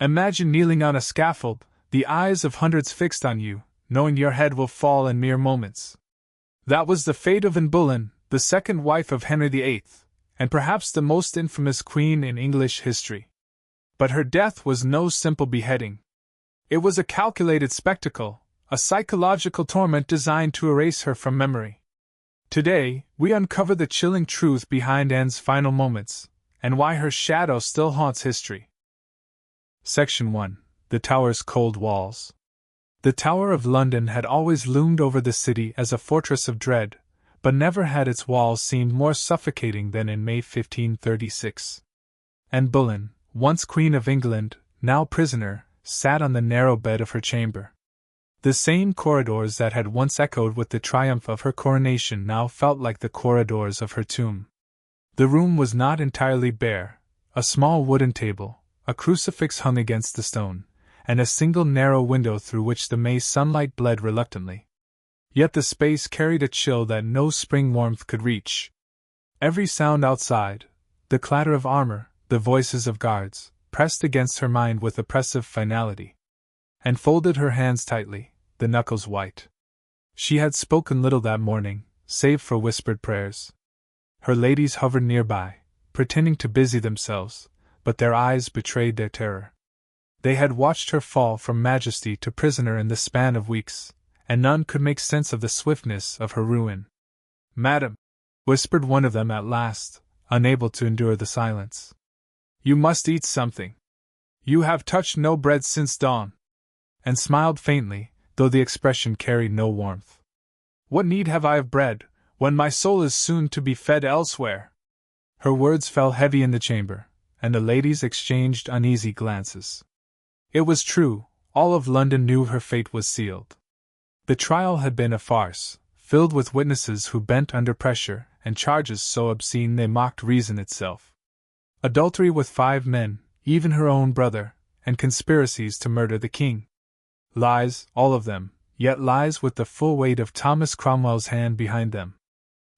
Imagine kneeling on a scaffold, the eyes of hundreds fixed on you, knowing your head will fall in mere moments. That was the fate of Anne Boleyn, the second wife of Henry VIII, and perhaps the most infamous queen in English history. But her death was no simple beheading. It was a calculated spectacle, a psychological torment designed to erase her from memory. Today, we uncover the chilling truth behind Anne's final moments, and why her shadow still haunts history. Section 1. The Tower's Cold Walls. The Tower of London had always loomed over the city as a fortress of dread, but never had its walls seemed more suffocating than in May 1536. Anne Boleyn, once Queen of England, now prisoner, sat on the narrow bed of her chamber. The same corridors that had once echoed with the triumph of her coronation now felt like the corridors of her tomb. The room was not entirely bare. A small wooden table, a crucifix hung against the stone, and a single narrow window through which the May sunlight bled reluctantly. Yet the space carried a chill that no spring warmth could reach. Every sound outside, the clatter of armor, the voices of guards, pressed against her mind with oppressive finality. And folded her hands tightly, the knuckles white. She had spoken little that morning, save for whispered prayers. Her ladies hovered nearby, pretending to busy themselves, but their eyes betrayed their terror. They had watched her fall from majesty to prisoner in the span of weeks, and none could make sense of the swiftness of her ruin. "Madam," whispered one of them at last, unable to endure the silence, "you must eat something. You have touched no bread since dawn," and smiled faintly, though the expression carried no warmth. "What need have I of bread, when my soul is soon to be fed elsewhere?" Her words fell heavy in the chamber, and the ladies exchanged uneasy glances. It was true, all of London knew her fate was sealed. The trial had been a farce, filled with witnesses who bent under pressure, and charges so obscene they mocked reason itself. Adultery with 5 men, even her own brother, and conspiracies to murder the king. Lies, all of them, yet lies with the full weight of Thomas Cromwell's hand behind them.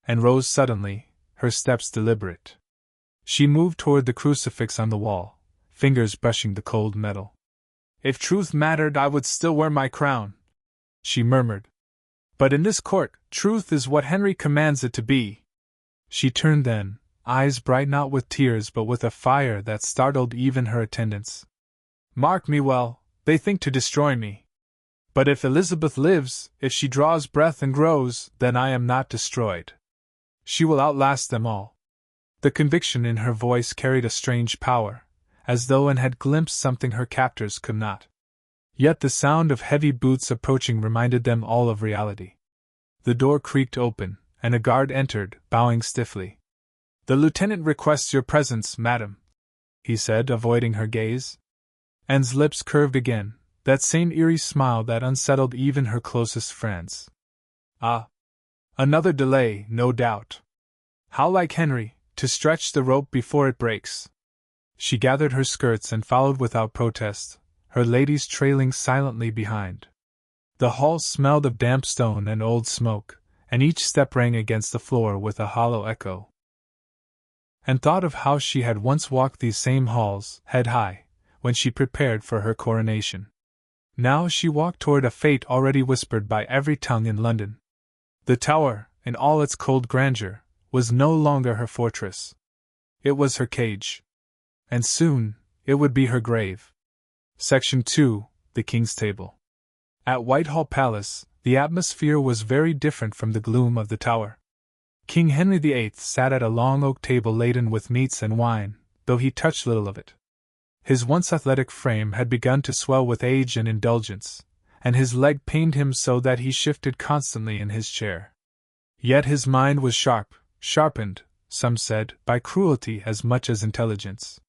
Anne rose suddenly, her steps deliberate. She moved toward the crucifix on the wall, fingers brushing the cold metal. "If truth mattered, I would still wear my crown," she murmured. "But in this court, truth is what Henry commands it to be." She turned then, eyes bright not with tears but with a fire that startled even her attendants. "Mark me well, they think to destroy me. But if Elizabeth lives, if she draws breath and grows, then I am not destroyed. She will outlast them all." The conviction in her voice carried a strange power, as though Anne had glimpsed something her captors could not. Yet the sound of heavy boots approaching reminded them all of reality. The door creaked open, and a guard entered, bowing stiffly. "The lieutenant requests your presence, madam," he said, avoiding her gaze. Anne's lips curved again, that same eerie smile that unsettled even her closest friends. Ah! Another delay, no doubt. How like Henry, to stretch the rope before it breaks. She gathered her skirts and followed without protest, her ladies trailing silently behind. The hall smelled of damp stone and old smoke, and each step rang against the floor with a hollow echo. And thought of how she had once walked these same halls, head high, when she prepared for her coronation. Now she walked toward a fate already whispered by every tongue in London. The Tower, in all its cold grandeur, was no longer her fortress. It was her cage. And soon, it would be her grave. Section 2. The King's Table. At Whitehall Palace, the atmosphere was very different from the gloom of the Tower. King Henry VIII sat at a long oak table laden with meats and wine, though he touched little of it. His once athletic frame had begun to swell with age and indulgence, and his leg pained him so that he shifted constantly in his chair. Yet his mind was sharpened, some said, by cruelty as much as intelligence.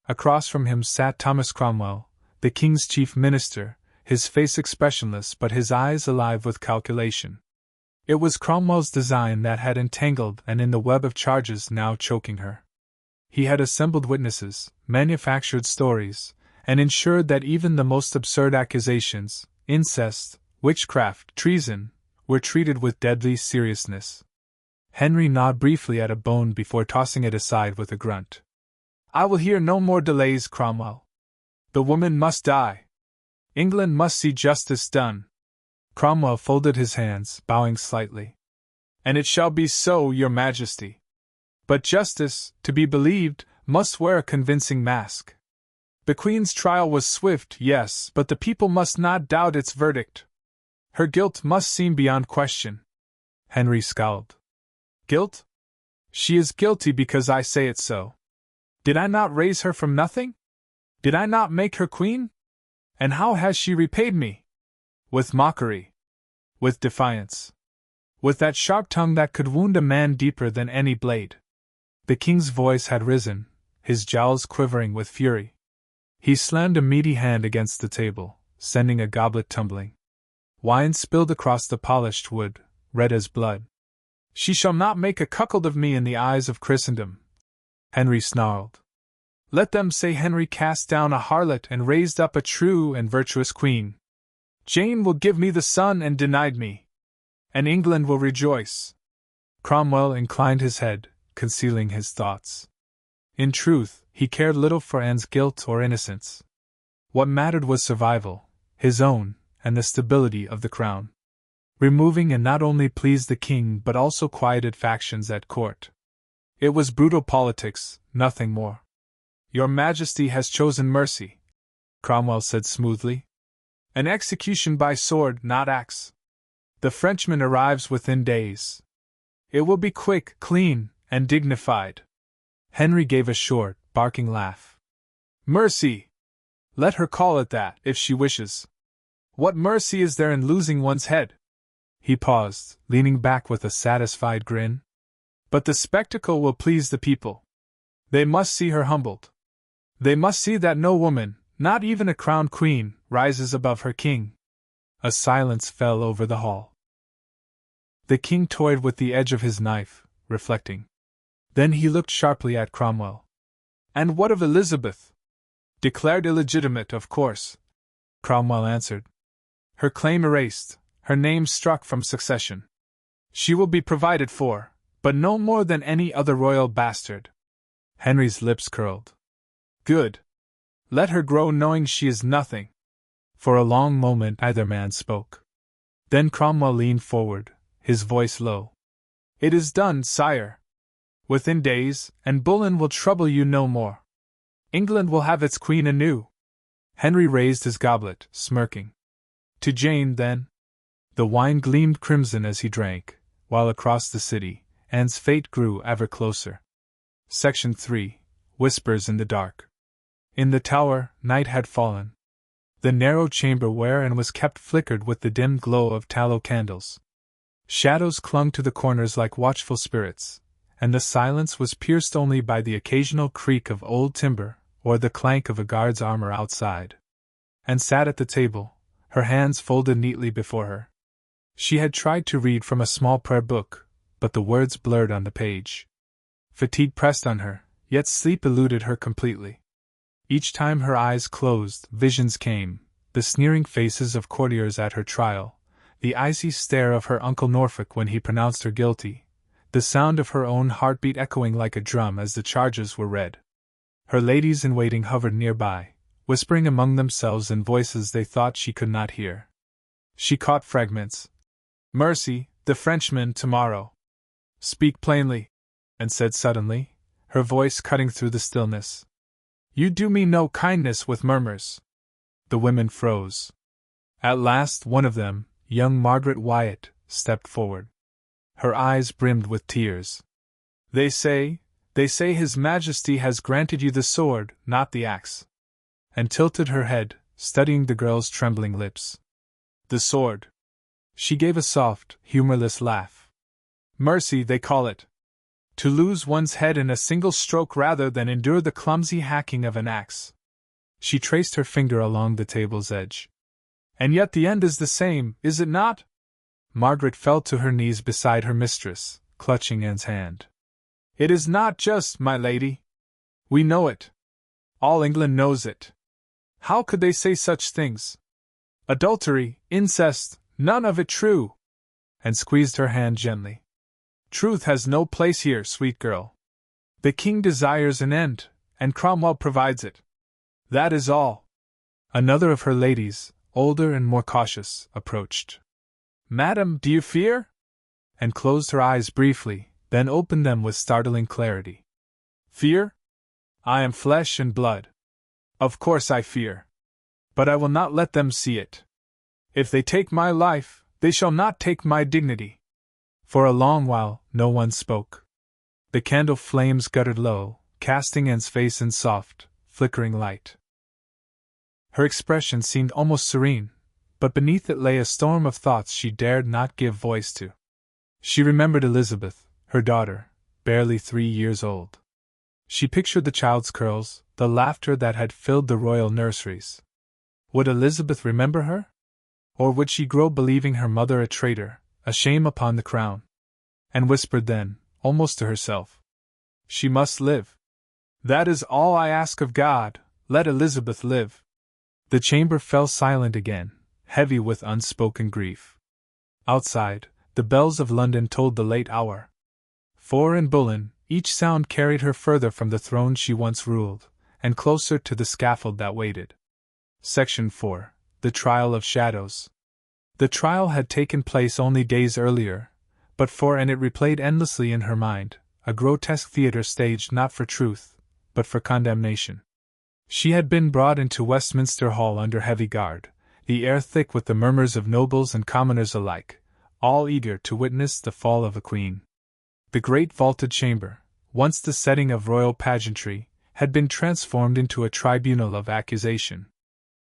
Across from him sat Thomas Cromwell, the king's chief minister, his face expressionless but his eyes alive with calculation. It was Cromwell's design that had entangled Anne in the web of charges now choking her. He had assembled witnesses, manufactured stories, and ensured that even the most absurd accusations, incest, witchcraft, treason, were treated with deadly seriousness. Henry gnawed briefly at a bone before tossing it aside with a grunt. "I will hear no more delays, Cromwell. The woman must die. England must see justice done. Cromwell folded his hands, bowing slightly. And it shall be so, your majesty. But justice, to be believed, must wear a convincing mask. The Queen's trial was swift, yes, but the people must not doubt its verdict. Her guilt must seem beyond question. Henry scowled. Guilt? She is guilty because I say it so. Did I not raise her from nothing? Did I not make her queen? And how has she repaid me? With mockery. With defiance. With that sharp tongue that could wound a man deeper than any blade. The king's voice had risen, his jowls quivering with fury. He slammed a meaty hand against the table, sending a goblet tumbling. Wine spilled across the polished wood, red as blood. She shall not make a cuckold of me in the eyes of Christendom. Henry snarled. Let them say Henry cast down a harlot and raised up a true and virtuous queen. Jane will give me the sun and denied me. And England will rejoice. Cromwell inclined his head, concealing his thoughts. In truth, he cared little for Anne's guilt or innocence. What mattered was survival, his own, and the stability of the crown. Removing it not only pleased the king but also quieted factions at court. It was brutal politics, nothing more. Your Majesty has chosen mercy, Cromwell said smoothly. An execution by sword, not axe. The Frenchman arrives within days. It will be quick, clean, and dignified. Henry gave a short, barking laugh. Mercy! Let her call it that, if she wishes. What mercy is there in losing one's head? He paused, leaning back with a satisfied grin. But the spectacle will please the people. They must see her humbled. They must see that no woman, not even a crowned queen, rises above her king. A silence fell over the hall. The king toyed with the edge of his knife, reflecting. Then he looked sharply at Cromwell. And what of Elizabeth? Declared illegitimate, of course, Cromwell answered. Her claim erased, her name struck from succession. She will be provided for, but no more than any other royal bastard. Henry's lips curled. Good. Let her grow knowing she is nothing. For a long moment neither man spoke. Then Cromwell leaned forward, his voice low. It is done, sire. Within days, and Boleyn will trouble you no more. England will have its queen anew. Henry raised his goblet, smirking. To Jane, then. The wine gleamed crimson as he drank, while across the city, Anne's fate grew ever closer. Section 3. Whispers in the Dark. In the tower, night had fallen. The narrow chamber where Anne was kept flickered with the dim glow of tallow candles. Shadows clung to the corners like watchful spirits, and the silence was pierced only by the occasional creak of old timber or the clank of a guard's armor outside. Anne sat at the table, her hands folded neatly before her. She had tried to read from a small prayer book, but the words blurred on the page. Fatigue pressed on her, yet sleep eluded her completely. Each time her eyes closed, visions came, the sneering faces of courtiers at her trial, the icy stare of her Uncle Norfolk when he pronounced her guilty, the sound of her own heartbeat echoing like a drum as the charges were read. Her ladies-in-waiting hovered nearby, whispering among themselves in voices they thought she could not hear. She caught fragments. Mercy, the Frenchman tomorrow. Speak plainly, and said suddenly, her voice cutting through the stillness. You do me no kindness with murmurs. The women froze. At last one of them, young Margaret Wyatt, stepped forward. Her eyes brimmed with tears. They say His Majesty has granted you the sword, not the axe. And tilted her head, studying the girl's trembling lips. The sword. She gave a soft, humorless laugh. Mercy, they call it. To lose one's head in a single stroke rather than endure the clumsy hacking of an axe. She traced her finger along the table's edge. And yet the end is the same, is it not? Margaret fell to her knees beside her mistress, clutching Anne's hand. It is not just, my lady. We know it. All England knows it. How could they say such things? Adultery, incest, none of it true. And squeezed her hand gently. Truth has no place here, sweet girl. The king desires an end, and Cromwell provides it. That is all. Another of her ladies, older and more cautious, approached. "Madam, do you fear?" and closed her eyes briefly, then opened them with startling clarity. "Fear? I am flesh and blood. Of course I fear. But I will not let them see it. If they take my life, they shall not take my dignity." For a long while, no one spoke. The candle flames guttered low, casting Anne's face in soft, flickering light. Her expression seemed almost serene, but beneath it lay a storm of thoughts she dared not give voice to. She remembered Elizabeth, her daughter, barely 3 years old. She pictured the child's curls, the laughter that had filled the royal nurseries. Would Elizabeth remember her? Or would she grow believing her mother a traitor, a shame upon the crown? And whispered then, almost to herself, "She must live. That is all I ask of God, let Elizabeth live." The chamber fell silent again, heavy with unspoken grief. Outside, the bells of London tolled the late hour. 4 in Boleyn, each sound carried her further from the throne she once ruled, and closer to the scaffold that waited. Section 4. The Trial of Shadows. The trial had taken place only days earlier, but and it replayed endlessly in her mind, a grotesque theatre staged not for truth, but for condemnation. She had been brought into Westminster Hall under heavy guard, the air thick with the murmurs of nobles and commoners alike, all eager to witness the fall of a queen. The great vaulted chamber, once the setting of royal pageantry, had been transformed into a tribunal of accusation.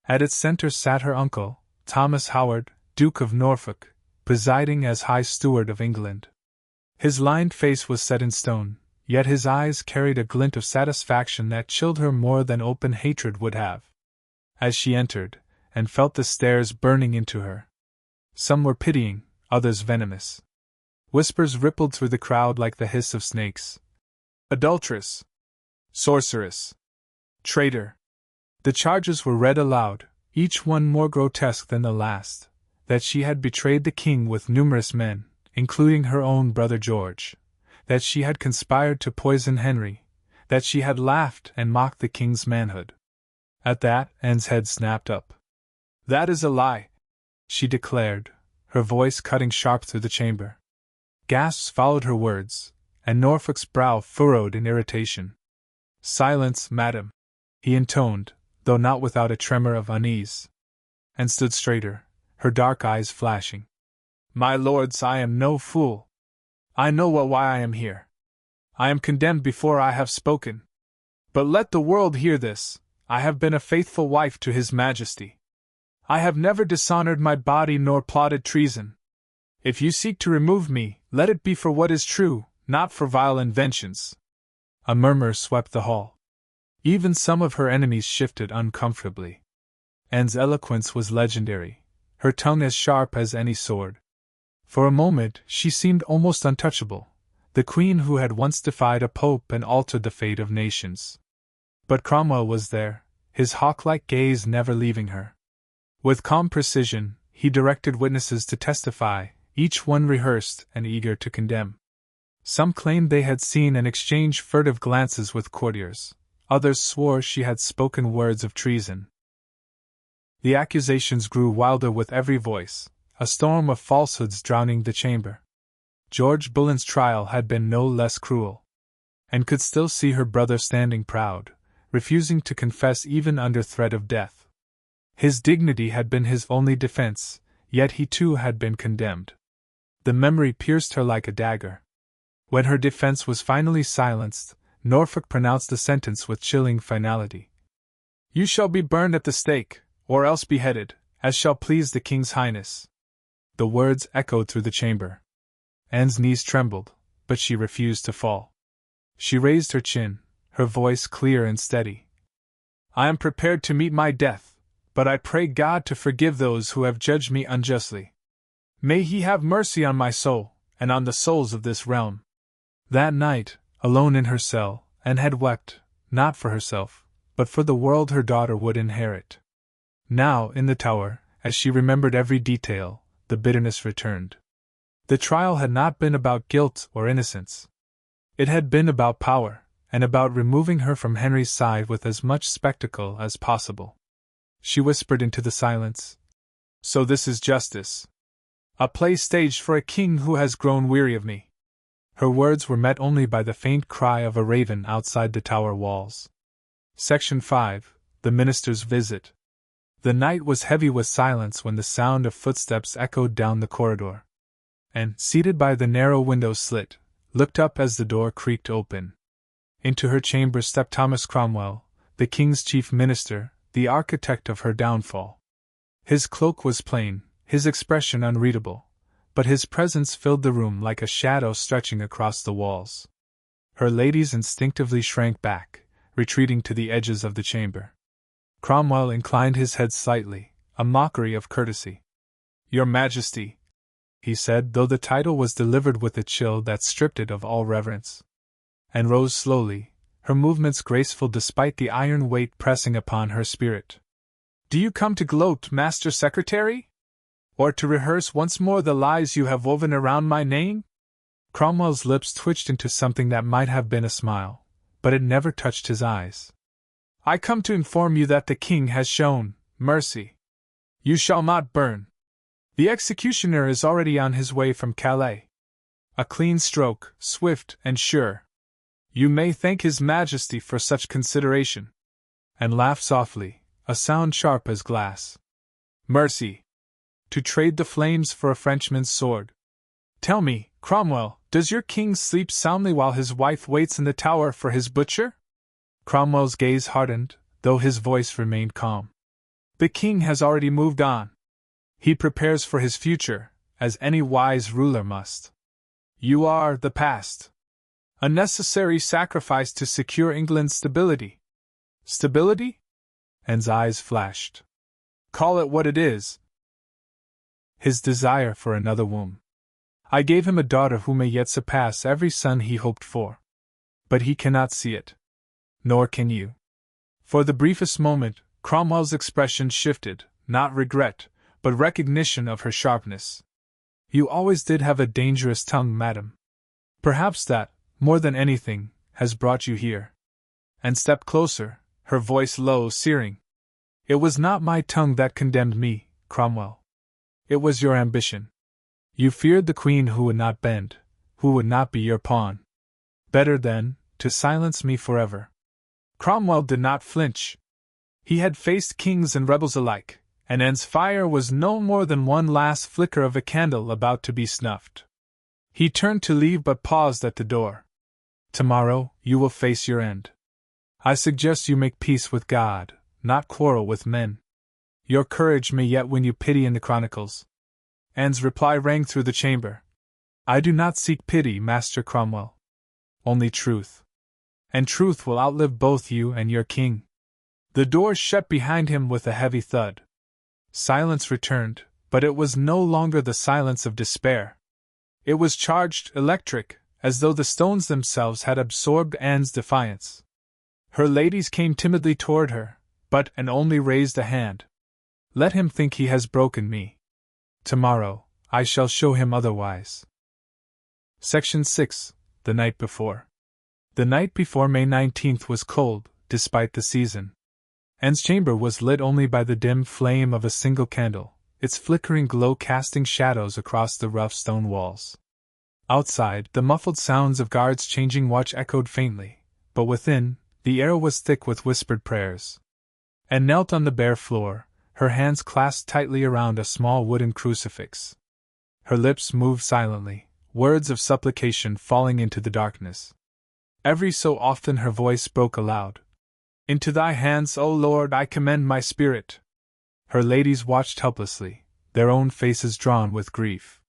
At its center sat her uncle, Thomas Howard, Duke of Norfolk, presiding as High Steward of England. His lined face was set in stone, yet his eyes carried a glint of satisfaction that chilled her more than open hatred would have. As she entered, and felt the stares burning into her. Some were pitying, others venomous. Whispers rippled through the crowd like the hiss of snakes. "Adulteress! Sorceress! Traitor!" The charges were read aloud, each one more grotesque than the last, that she had betrayed the king with numerous men, including her own brother George, that she had conspired to poison Henry, that she had laughed and mocked the king's manhood. At that, Anne's head snapped up. "That is a lie," she declared, her voice cutting sharp through the chamber. Gasps followed her words, and Norfolk's brow furrowed in irritation. "Silence, madam," he intoned, though not without a tremor of unease, and stood straighter, her dark eyes flashing. "My lords, I am no fool. I know why I am here. I am condemned before I have spoken. But let the world hear this, I have been a faithful wife to His Majesty. I have never dishonored my body nor plotted treason. If you seek to remove me, let it be for what is true, not for vile inventions." A murmur swept the hall. Even some of her enemies shifted uncomfortably. Anne's eloquence was legendary, her tongue as sharp as any sword. For a moment she seemed almost untouchable, the queen who had once defied a pope and altered the fate of nations. But Cromwell was there, his hawk-like gaze never leaving her. With calm precision, he directed witnesses to testify, each one rehearsed and eager to condemn. Some claimed they had seen and exchanged furtive glances with courtiers, others swore she had spoken words of treason. The accusations grew wilder with every voice, a storm of falsehoods drowning the chamber. George Boleyn's trial had been no less cruel. Anne could still see her brother standing proud, refusing to confess even under threat of death. His dignity had been his only defense, yet he too had been condemned. The memory pierced her like a dagger. When her defense was finally silenced, Norfolk pronounced the sentence with chilling finality. "You shall be burned at the stake, or else beheaded, as shall please the King's Highness." The words echoed through the chamber. Anne's knees trembled, but she refused to fall. She raised her chin, her voice clear and steady. "I am prepared to meet my death, but I pray God to forgive those who have judged me unjustly. May He have mercy on my soul, and on the souls of this realm." That night, alone in her cell, Anne had wept, not for herself, but for the world her daughter would inherit. Now, in the Tower, as she remembered every detail, the bitterness returned. The trial had not been about guilt or innocence. It had been about power, and about removing her from Henry's side with as much spectacle as possible. she whispered into the silence. So this is justice. A play staged for a king who has grown weary of me. Her words were met only by the faint cry of a raven outside the tower walls. Section 5. The Minister's Visit. The night was heavy with silence when the sound of footsteps echoed down the corridor. Anne, seated by the narrow window slit, looked up as the door creaked open. Into her chamber stepped Thomas Cromwell, the king's chief minister, the architect of her downfall. His cloak was plain, his expression unreadable, but his presence filled the room like a shadow stretching across the walls. Her ladies instinctively shrank back, retreating to the edges of the chamber. Cromwell inclined his head slightly, a mockery of courtesy. "Your Majesty," he said, though the title was delivered with a chill that stripped it of all reverence. And rose slowly, her movements graceful despite the iron weight pressing upon her spirit. "Do you come to gloat, Master Secretary? Or to rehearse once more the lies you have woven around my name?" Cromwell's lips twitched into something that might have been a smile, but it never touched his eyes. "I come to inform you that the king has shown mercy. You shall not burn. The executioner is already on his way from Calais. A clean stroke, swift and sure. You may thank His Majesty for such consideration." And laughed softly, a sound sharp as glass. "Mercy! To trade the flames for a Frenchman's sword. Tell me, Cromwell, does your king sleep soundly while his wife waits in the tower for his butcher?" Cromwell's gaze hardened, though his voice remained calm. "The king has already moved on. He prepares for his future, as any wise ruler must. You are the past. A necessary sacrifice to secure England's stability." "Stability?" Anne's eyes flashed. "Call it what it is. His desire for another womb. I gave him a daughter who may yet surpass every son he hoped for. But he cannot see it. Nor can you." For the briefest moment, Cromwell's expression shifted, not regret, but recognition of her sharpness. "You always did have a dangerous tongue, madam. Perhaps that, more than anything, has brought you here." And stepped closer, her voice low, searing. "It was not my tongue that condemned me, Cromwell. It was your ambition. You feared the queen who would not bend, who would not be your pawn. Better, then, to silence me forever." Cromwell did not flinch. He had faced kings and rebels alike, and Anne's fire was no more than one last flicker of a candle about to be snuffed. He turned to leave but paused at the door. "Tomorrow, you will face your end. I suggest you make peace with God, not quarrel with men. Your courage may yet win you pity in the chronicles." Anne's reply rang through the chamber. "I do not seek pity, Master Cromwell. Only truth. And truth will outlive both you and your king." The door shut behind him with a heavy thud. Silence returned, but it was no longer the silence of despair. It was charged, electric, as though the stones themselves had absorbed Anne's defiance. Her ladies came timidly toward her, but and only raised a hand. "Let him think he has broken me. Tomorrow, I shall show him otherwise." Section 6. The Night Before. The night before May 19th was cold, despite the season. Anne's chamber was lit only by the dim flame of a single candle, its flickering glow casting shadows across the rough stone walls. Outside, the muffled sounds of guards changing watch echoed faintly, but within, the air was thick with whispered prayers. Anne knelt on the bare floor, her hands clasped tightly around a small wooden crucifix. Her lips moved silently, words of supplication falling into the darkness. Every so often her voice broke aloud. "Into thy hands, O Lord, I commend my spirit." Her ladies watched helplessly, their own faces drawn with grief.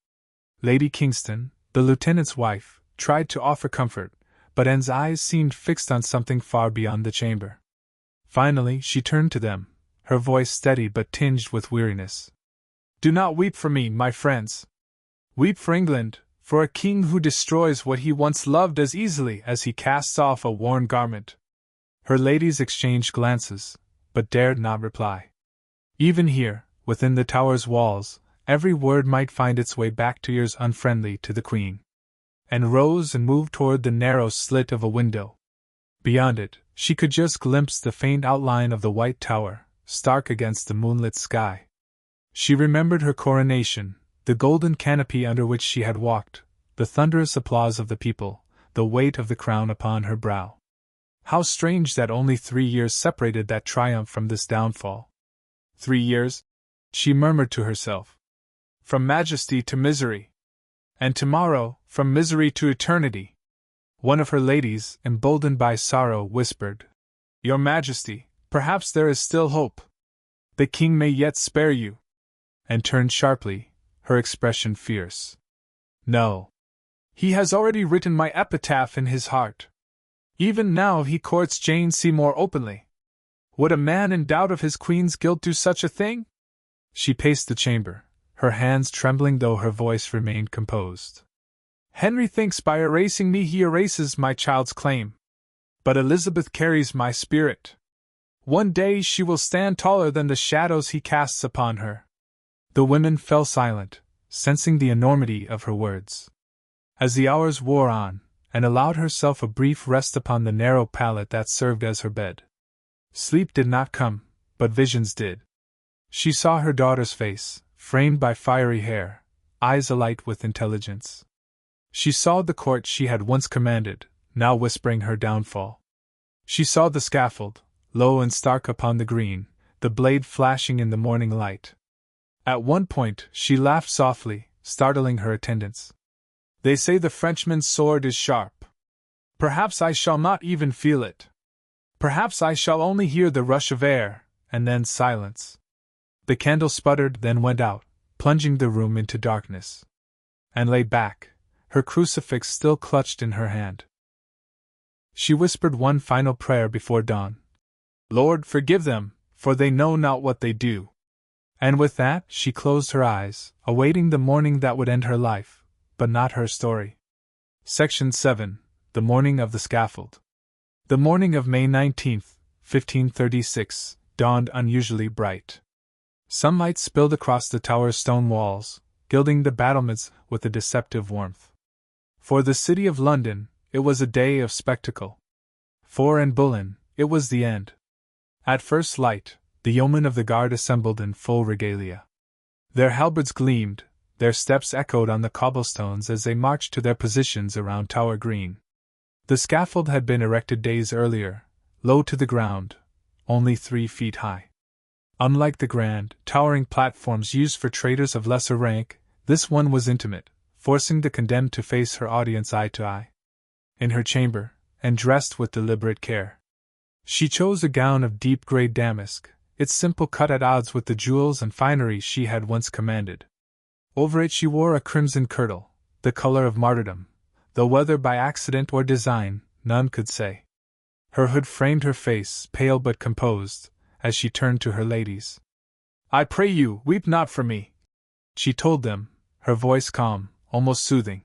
Lady Kingston, the lieutenant's wife, tried to offer comfort, but Anne's eyes seemed fixed on something far beyond the chamber. Finally, she turned to them, her voice steady but tinged with weariness. "Do not weep for me, my friends. Weep for England, for a king who destroys what he once loved as easily as he casts off a worn garment." Her ladies exchanged glances, but dared not reply. Even here, within the tower's walls, every word might find its way back to ears unfriendly to the queen. And rose and moved toward the narrow slit of a window. Beyond it, she could just glimpse the faint outline of the white tower, stark against the moonlit sky. She remembered her coronation, the golden canopy under which she had walked, the thunderous applause of the people, the weight of the crown upon her brow. How strange that only 3 years separated that triumph from this downfall. 3 years? She murmured to herself. From majesty to misery. And tomorrow, from misery to eternity. One of her ladies, emboldened by sorrow, whispered, Your Majesty, perhaps there is still hope. The king may yet spare you. And turned sharply, her expression fierce. No. He has already written my epitaph in his heart. Even now he courts Jane Seymour openly. Would a man in doubt of his queen's guilt do such a thing? She paced the chamber, her hands trembling though her voice remained composed. Henry thinks by erasing me he erases my child's claim. But Elizabeth carries my spirit. One day she will stand taller than the shadows he casts upon her. The women fell silent, sensing the enormity of her words. As the hours wore on, and allowed herself a brief rest upon the narrow pallet that served as her bed. Sleep did not come, but visions did. She saw her daughter's face, framed by fiery hair, eyes alight with intelligence. She saw the court she had once commanded, now whispering her downfall. She saw the scaffold, low and stark upon the green, the blade flashing in the morning light. At one point she laughed softly, startling her attendants. They say the Frenchman's sword is sharp. Perhaps I shall not even feel it. Perhaps I shall only hear the rush of air, and then silence. The candle sputtered, then went out, plunging the room into darkness. And lay back, her crucifix still clutched in her hand. She whispered one final prayer before dawn. Lord, forgive them, for they know not what they do. And with that, she closed her eyes, awaiting the morning that would end her life, but not her story. Section 7. The Morning of the Scaffold. The morning of May 19, 1536, dawned unusually bright. Sunlight spilled across the tower's stone walls, gilding the battlements with a deceptive warmth. For the city of London, it was a day of spectacle. For Anne Boleyn, it was the end. At first light, the yeomen of the guard assembled in full regalia. Their halberds gleamed, their steps echoed on the cobblestones as they marched to their positions around Tower Green. The scaffold had been erected days earlier, low to the ground, only 3 feet high. Unlike the grand, towering platforms used for traitors of lesser rank, this one was intimate, forcing the condemned to face her audience eye to eye. In her chamber, and dressed with deliberate care. She chose a gown of deep grey damask, its simple cut at odds with the jewels and finery she had once commanded. Over it she wore a crimson kirtle, the color of martyrdom, though whether by accident or design, none could say. Her hood framed her face, pale but composed, as she turned to her ladies. I pray you, weep not for me, she told them, her voice calm, almost soothing.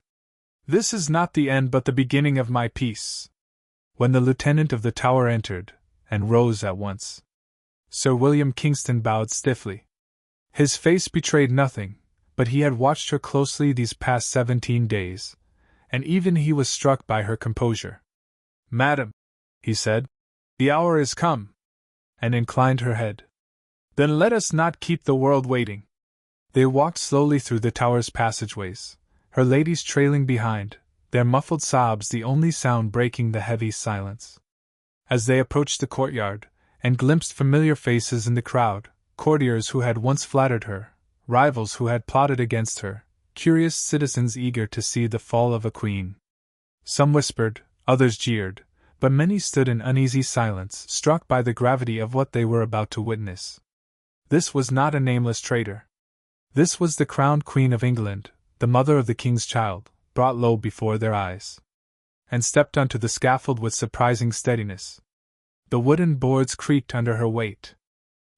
This is not the end but the beginning of my peace. When the lieutenant of the Tower entered, and rose at once, Sir William Kingston bowed stiffly. His face betrayed nothing, but he had watched her closely these past 17 days, and even he was struck by her composure. Madam, he said, the hour is come, and inclined her head. Then let us not keep the world waiting. They walked slowly through the tower's passageways, her ladies trailing behind, their muffled sobs the only sound breaking the heavy silence. As they approached the courtyard, and glimpsed familiar faces in the crowd, courtiers who had once flattered her, rivals who had plotted against her, curious citizens eager to see the fall of a queen. Some whispered, others jeered, but many stood in uneasy silence, struck by the gravity of what they were about to witness. This was not a nameless traitor. This was the crowned Queen of England, the mother of the king's child, brought low before their eyes, and stepped onto the scaffold with surprising steadiness. The wooden boards creaked under her weight.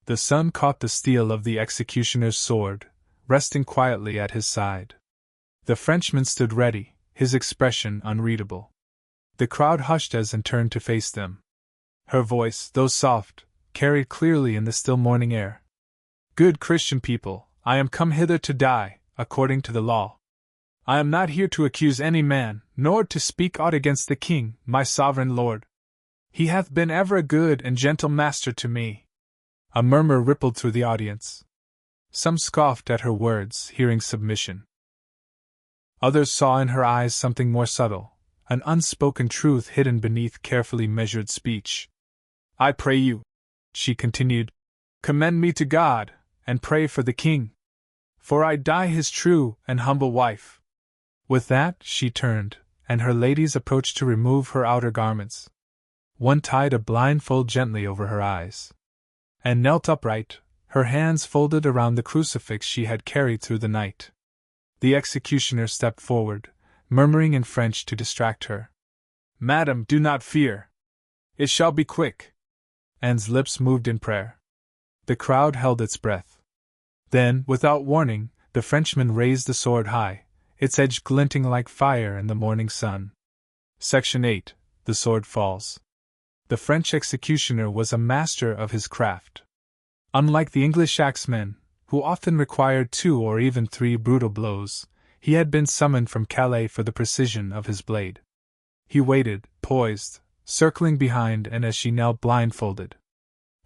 The sun caught the steel of the executioner's sword, resting quietly at his side. The Frenchman stood ready, his expression unreadable. The crowd hushed as and turned to face them. Her voice, though soft, carried clearly in the still morning air. Good Christian people, I am come hither to die, according to the law. I am not here to accuse any man, nor to speak aught against the king, my sovereign lord. He hath been ever a good and gentle master to me. A murmur rippled through the audience. Some scoffed at her words, hearing submission. Others saw in her eyes something more subtle, an unspoken truth hidden beneath carefully measured speech. "I pray you," she continued, "commend me to God, and pray for the king. For I die his true and humble wife." With that, she turned, and her ladies approached to remove her outer garments. One tied a blindfold gently over her eyes, and knelt upright, her hands folded around the crucifix she had carried through the night. The executioner stepped forward, murmuring in French to distract her. "Madam, do not fear. It shall be quick." Anne's lips moved in prayer. The crowd held its breath. Then, without warning, the Frenchman raised the sword high, its edge glinting like fire in the morning sun. Section 8. The Sword Falls. The French executioner was a master of his craft. Unlike the English axemen, who often required 2 or even 3 brutal blows, he had been summoned from Calais for the precision of his blade. He waited, poised, circling behind, and as she knelt blindfolded.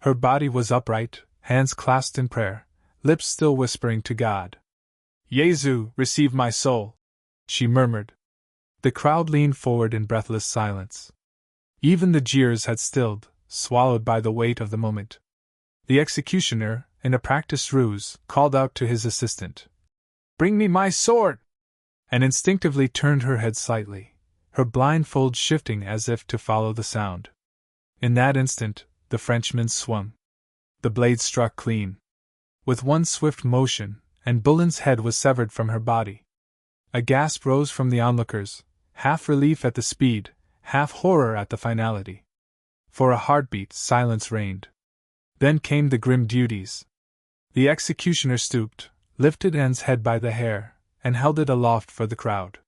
Her body was upright, hands clasped in prayer, lips still whispering to God. "Jesu, receive my soul," she murmured. The crowd leaned forward in breathless silence. Even the jeers had stilled, swallowed by the weight of the moment. The executioner, in a practiced ruse, called out to his assistant, "Bring me my sword!" and instinctively turned her head slightly, her blindfold shifting as if to follow the sound. In that instant, the Frenchman swung. The blade struck clean. With one swift motion, Anne Boleyn's head was severed from her body. A gasp rose from the onlookers, half relief at the speed, half horror at the finality. For a heartbeat, silence reigned. Then came the grim duties. The executioner stooped, lifted Anne's head by the hair, and held it aloft for the crowd.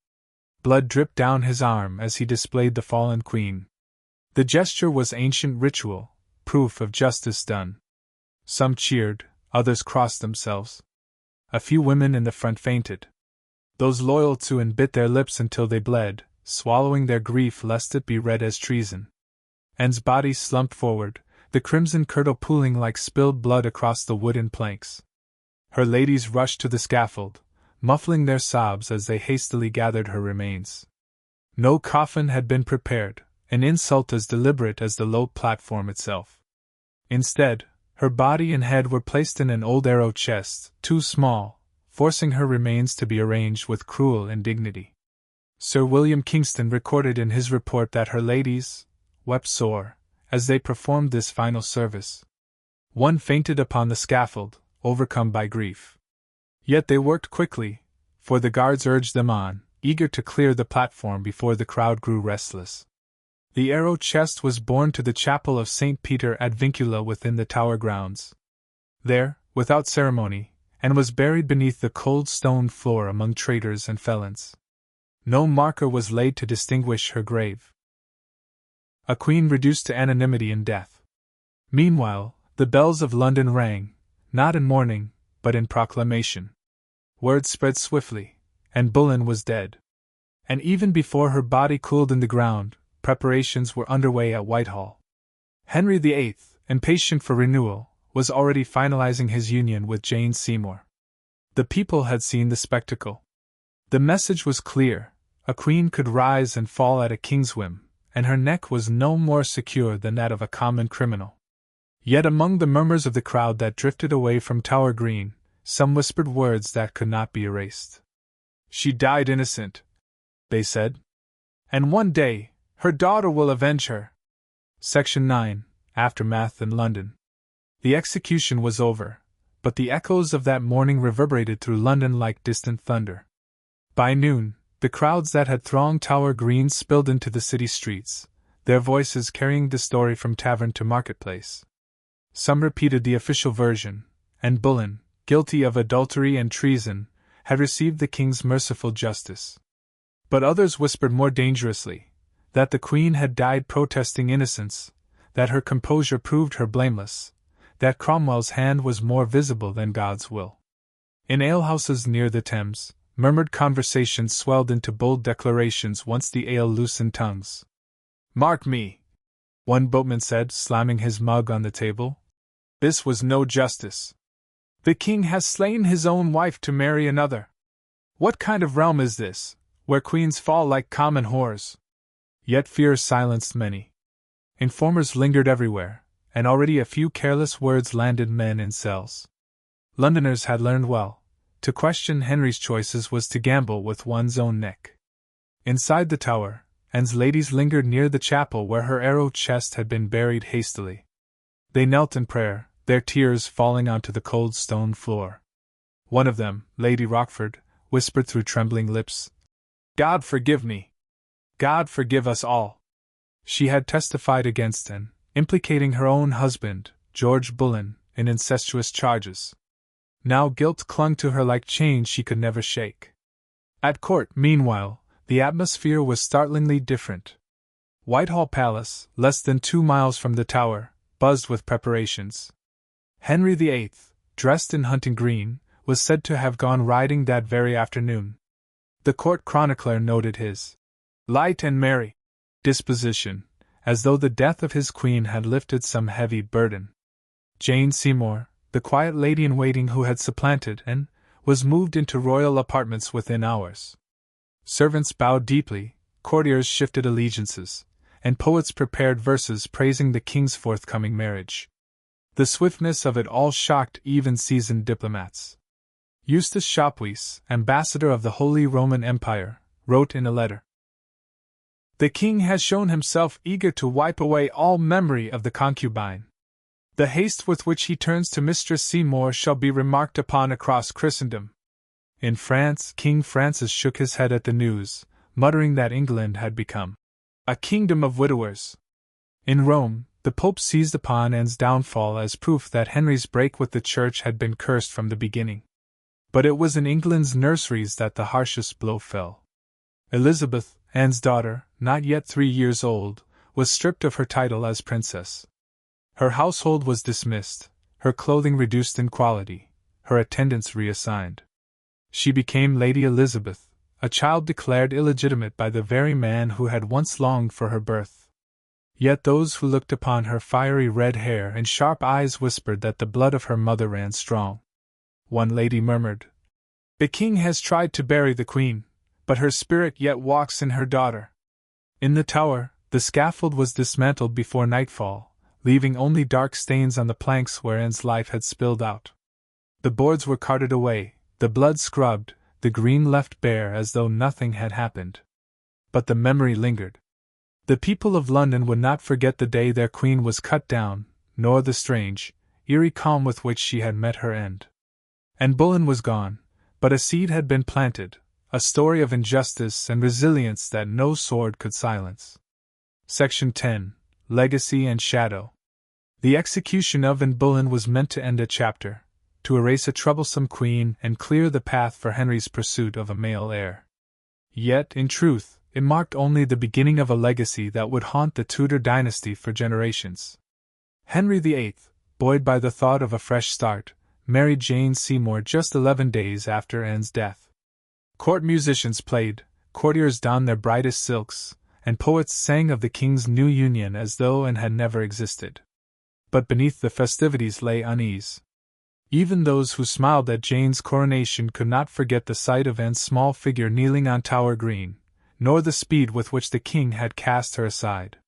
Blood dripped down his arm as he displayed the fallen queen. The gesture was ancient ritual, proof of justice done. Some cheered, others crossed themselves. A few women in the front fainted. Those loyal to and bit their lips until they bled, swallowing their grief lest it be read as treason. Anne's body slumped forward, the crimson curdle pooling like spilled blood across the wooden planks. Her ladies rushed to the scaffold, muffling their sobs as they hastily gathered her remains. No coffin had been prepared, an insult as deliberate as the low platform itself. Instead, her body and head were placed in an old arrow chest, too small, forcing her remains to be arranged with cruel indignity. Sir William Kingston recorded in his report that her ladies wept sore as they performed this final service. One fainted upon the scaffold, overcome by grief. Yet they worked quickly, for the guards urged them on, eager to clear the platform before the crowd grew restless. The arrow chest was borne to the chapel of St. Peter ad Vincula within the tower grounds. There, without ceremony, Anne was buried beneath the cold stone floor among traitors and felons. No marker was laid to distinguish her grave. A queen reduced to anonymity in death. Meanwhile, the bells of London rang, not in mourning, but in proclamation. Word spread swiftly, and Boleyn was dead. And even before her body cooled in the ground, preparations were underway at Whitehall. Henry VIII, impatient for renewal, was already finalizing his union with Jane Seymour. The people had seen the spectacle. The message was clear: a queen could rise and fall at a king's whim, and her neck was no more secure than that of a common criminal. Yet among the murmurs of the crowd that drifted away from Tower Green, some whispered words that could not be erased. "She died innocent," they said. "And one day, her daughter will avenge her." Section 9. Aftermath in London. The execution was over, but the echoes of that morning reverberated through London like distant thunder. By noon, the crowds that had thronged Tower Green spilled into the city streets, their voices carrying the story from tavern to marketplace. Some repeated the official version, and Boleyn, guilty of adultery and treason, had received the king's merciful justice. But others whispered more dangerously that the queen had died protesting innocence, that her composure proved her blameless, that Cromwell's hand was more visible than God's will. In alehouses near the Thames, murmured conversations swelled into bold declarations once the ale loosened tongues. "Mark me," one boatman said, slamming his mug on the table. This was no justice. The king has slain his own wife to marry another. What kind of realm is this, where queens fall like common whores? Yet fear silenced many. Informers lingered everywhere, and already a few careless words landed men in cells. Londoners had learned well. To question Henry's choices was to gamble with one's own neck. Inside the Tower, Anne's ladies lingered near the chapel where her arrow chest had been buried hastily. They knelt in prayer, their tears falling onto the cold stone floor. One of them, Lady Rochford, whispered through trembling lips, "God forgive me! God forgive us all!" She had testified against Anne, implicating her own husband, George Boleyn, in incestuous charges. Now guilt clung to her like chains she could never shake. At court, meanwhile, the atmosphere was startlingly different. Whitehall Palace, less than 2 miles from the Tower, buzzed with preparations. Henry VIII, dressed in hunting green, was said to have gone riding that very afternoon. The court chronicler noted his light and merry disposition, as though the death of his queen had lifted some heavy burden. Jane Seymour, the quiet lady-in-waiting who had supplanted Anne, was moved into royal apartments within hours. Servants bowed deeply, courtiers shifted allegiances, and poets prepared verses praising the king's forthcoming marriage. The swiftness of it all shocked even seasoned diplomats. Eustace Chapuis, ambassador of the Holy Roman Empire, wrote in a letter, "The king has shown himself eager to wipe away all memory of the concubine. The haste with which he turns to Mistress Seymour shall be remarked upon across Christendom." In France, King Francis shook his head at the news, muttering that England had become a kingdom of widowers. In Rome, the Pope seized upon Anne's downfall as proof that Henry's break with the Church had been cursed from the beginning. But it was in England's nurseries that the harshest blow fell. Elizabeth, Anne's daughter, not yet 3 years old, was stripped of her title as princess. Her household was dismissed, her clothing reduced in quality, her attendants reassigned. She became Lady Elizabeth, a child declared illegitimate by the very man who had once longed for her birth. Yet those who looked upon her fiery red hair and sharp eyes whispered that the blood of her mother ran strong. One lady murmured, "The king has tried to bury the queen, but her spirit yet walks in her daughter." In the Tower, the scaffold was dismantled before nightfall, leaving only dark stains on the planks where Anne's life had spilled out. The boards were carted away, the blood scrubbed, the green left bare as though nothing had happened. But the memory lingered. The people of London would not forget the day their queen was cut down, nor the strange, eerie calm with which she had met her end. Anne Boleyn was gone, but a seed had been planted, a story of injustice and resilience that no sword could silence. Section 10. Legacy and Shadow. The execution of Anne Boleyn was meant to end a chapter, to erase a troublesome queen and clear the path for Henry's pursuit of a male heir. Yet, in truth, it marked only the beginning of a legacy that would haunt the Tudor dynasty for generations. Henry VIII, buoyed by the thought of a fresh start, married Jane Seymour just 11 days after Anne's death. Court musicians played, courtiers donned their brightest silks, and poets sang of the king's new union as though Anne had never existed. But beneath the festivities lay unease. Even those who smiled at Jane's coronation could not forget the sight of Anne's small figure kneeling on Tower Green, nor the speed with which the king had cast her aside.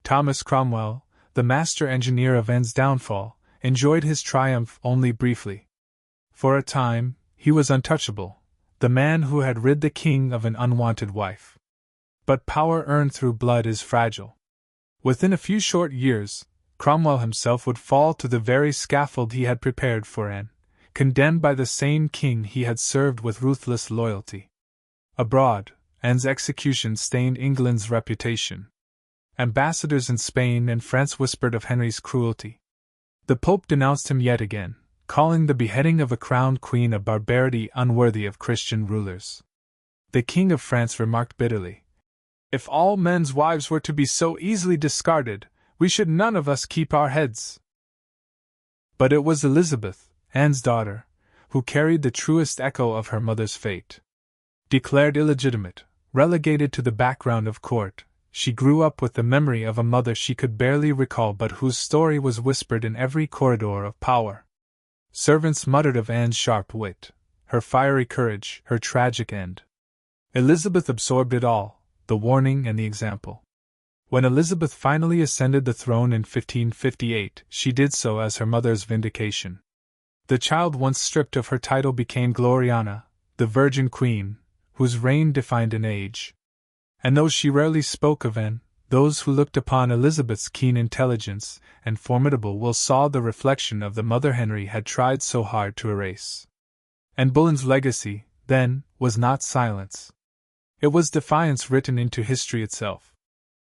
Thomas Cromwell, the master engineer of Anne's downfall, enjoyed his triumph only briefly. For a time, he was untouchable, the man who had rid the king of an unwanted wife. But power earned through blood is fragile. Within a few short years, Cromwell himself would fall to the very scaffold he had prepared for Anne, condemned by the same king he had served with ruthless loyalty. Abroad, Anne's execution stained England's reputation. Ambassadors in Spain and France whispered of Henry's cruelty. The Pope denounced him yet again, calling the beheading of a crowned queen a barbarity unworthy of Christian rulers. The King of France remarked bitterly, "If all men's wives were to be so easily discarded, we should none of us keep our heads." But it was Elizabeth, Anne's daughter, who carried the truest echo of her mother's fate. Declared illegitimate, relegated to the background of court, she grew up with the memory of a mother she could barely recall but whose story was whispered in every corridor of power. Servants muttered of Anne's sharp wit, her fiery courage, her tragic end. Elizabeth absorbed it all, the warning and the example. When Elizabeth finally ascended the throne in 1558, she did so as her mother's vindication. The child once stripped of her title became Gloriana, the Virgin Queen, whose reign defined an age. And though she rarely spoke of Anne, those who looked upon Elizabeth's keen intelligence and formidable will saw the reflection of the mother Henry had tried so hard to erase. Anne Boleyn's legacy, then, was not silence. It was defiance written into history itself.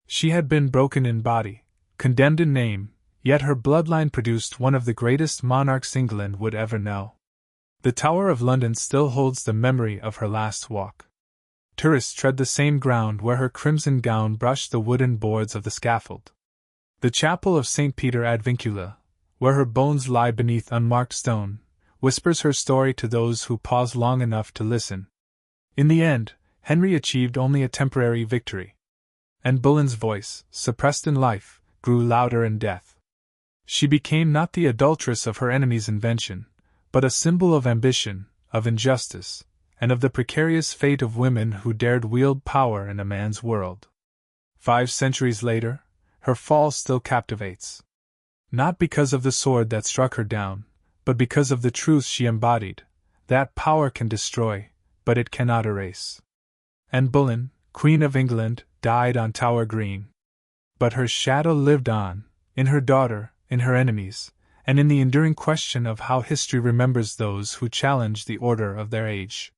She had been broken in body, condemned in name, yet her bloodline produced one of the greatest monarchs England would ever know. The Tower of London still holds the memory of her last walk. Tourists tread the same ground where her crimson gown brushed the wooden boards of the scaffold. The chapel of St. Peter ad Vincula, where her bones lie beneath unmarked stone, whispers her story to those who pause long enough to listen. In the end, Henry achieved only a temporary victory. Anne Boleyn's voice, suppressed in life, grew louder in death. She became not the adulteress of her enemy's invention, but a symbol of ambition, of injustice, and of the precarious fate of women who dared wield power in a man's world. 5 centuries later, her fall still captivates. Not because of the sword that struck her down, but because of the truth she embodied, that power can destroy, but it cannot erase. Anne Boleyn, Queen of England, died on Tower Green. But her shadow lived on, in her daughter, in her enemies, and in the enduring question of how history remembers those who challenge the order of their age.